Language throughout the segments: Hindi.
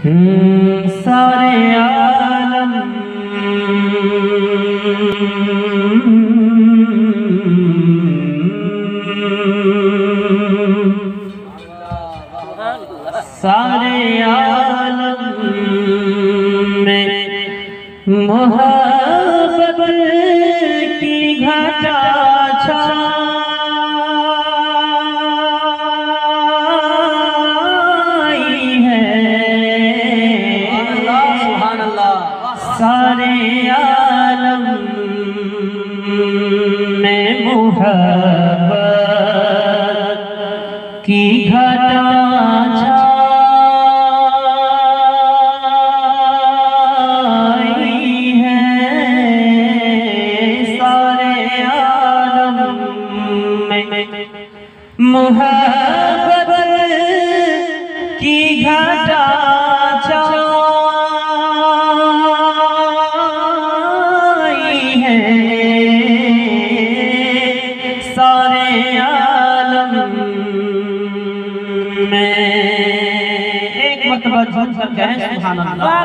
सारे आलम सारे आलम में मोहब्बत की घटा छाई है। सारे आलम में मोहब्बत की घटा छाई है। सारे आलम में मोहब्बत की घटा छाई है। सारे आलम में एक मरतबा झूम कर कहें सुभान अल्लाह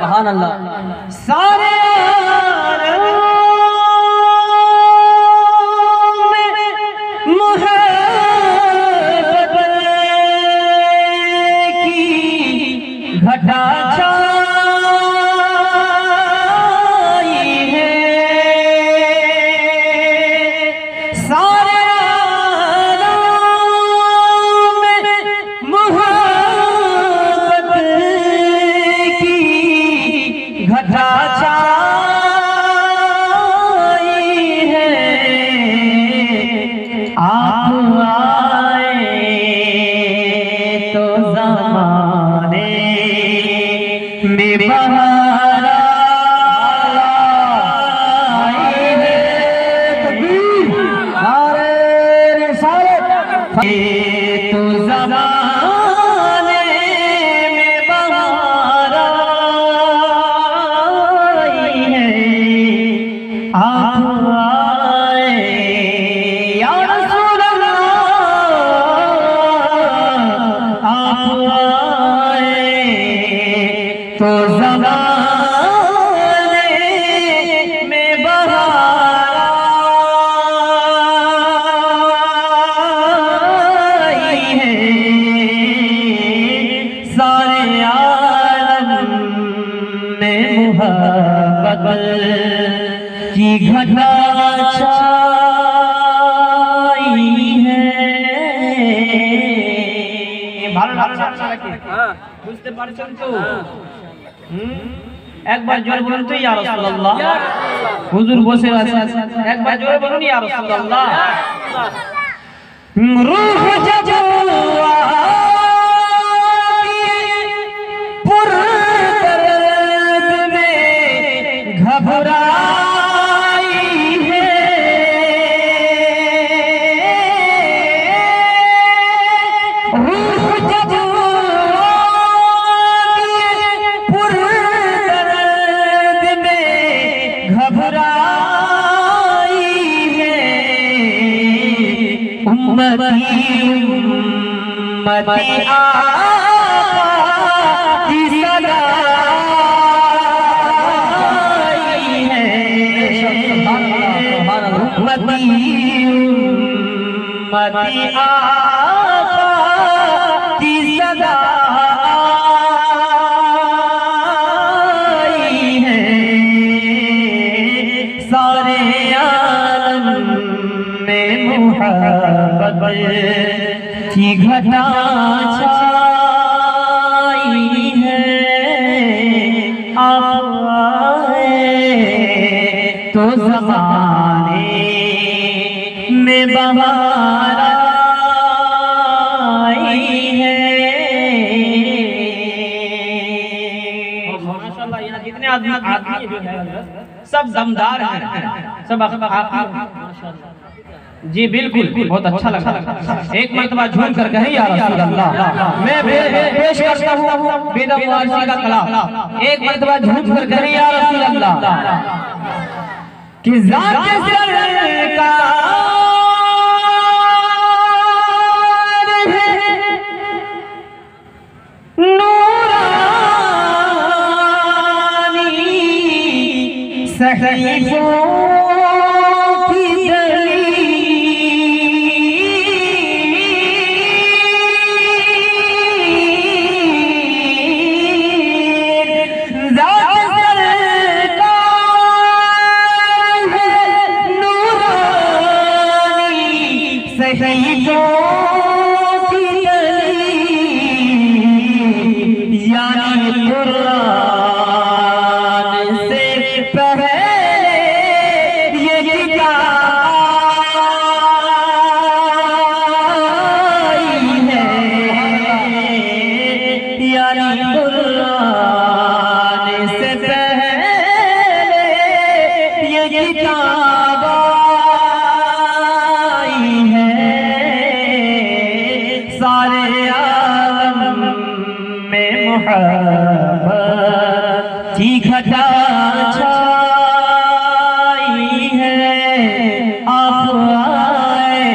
सुभान अल्लाह। सारे आलम में मोहब्बत की घटा छाई है। सारे आलम में मोहब्बत की घटा छाई है। आप आए तो ज़माने में बहार आई है। तकबीर नारे रिसालत। तो ज़माने में बहार आई है। आप आए या रसूल अल्लाह। आप आए तो ज़माने में बहार आई है। सारे आलम में मोहब्बत की घटा छाई है। ভালো লাগছে আপনাকে? বুঝতে পারছেন তো? একবার জোরে বলুন তো ইয়া রাসূলুল্লাহ। হুজুর বসে আছেন, একবার জোরে বলুন ইয়া রাসূলুল্লাহ। रूह जब पुरदर्द में घबराई है। रूह जब पुरदर्द में घबराई है। उम्मती उम्मती की सदा आई है। उम्मती उम्मती की सदा आई है। सारे आलम में मोहब्बत की घटा छाई है। आप आए तो ज़माने में बहार आई है। माशाअल्लाह यहाँ जितने आदमी जो है सब दमदार हैं, सब माशाअल्लाह। जी बिल्कुल, बहुत अच्छा लगा। एक मरतबा झूम कर कहें या रसूल अल्लाह। मैं पेश करता हूँ बेदम वारसी का कलाम। एक मरतबा झूम कर कहें या रसूल अल्लाह कि ज़ात सरकार है नूरानी। सहीफों की की घटा छाई है, आप आए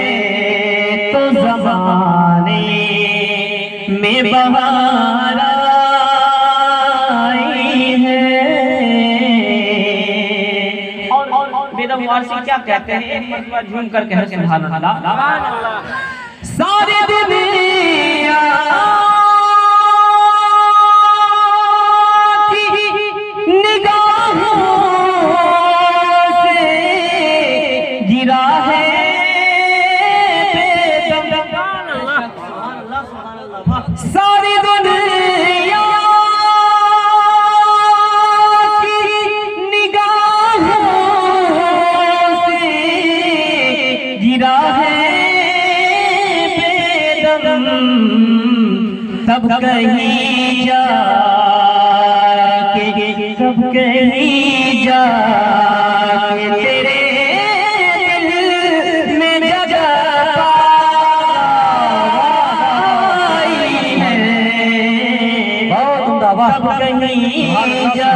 तो ज़माने में बहार आई है। और बेदम वारसी क्या कहते हैं, एक मरतबा झूम कर कह सुभान अल्लाह। सारी दुनिया सारी दुनिया की निगाहों से गिरा है बेदम, तब कहीं जाके तब कहीं जाके तेरे दिल में जगह कहीं जा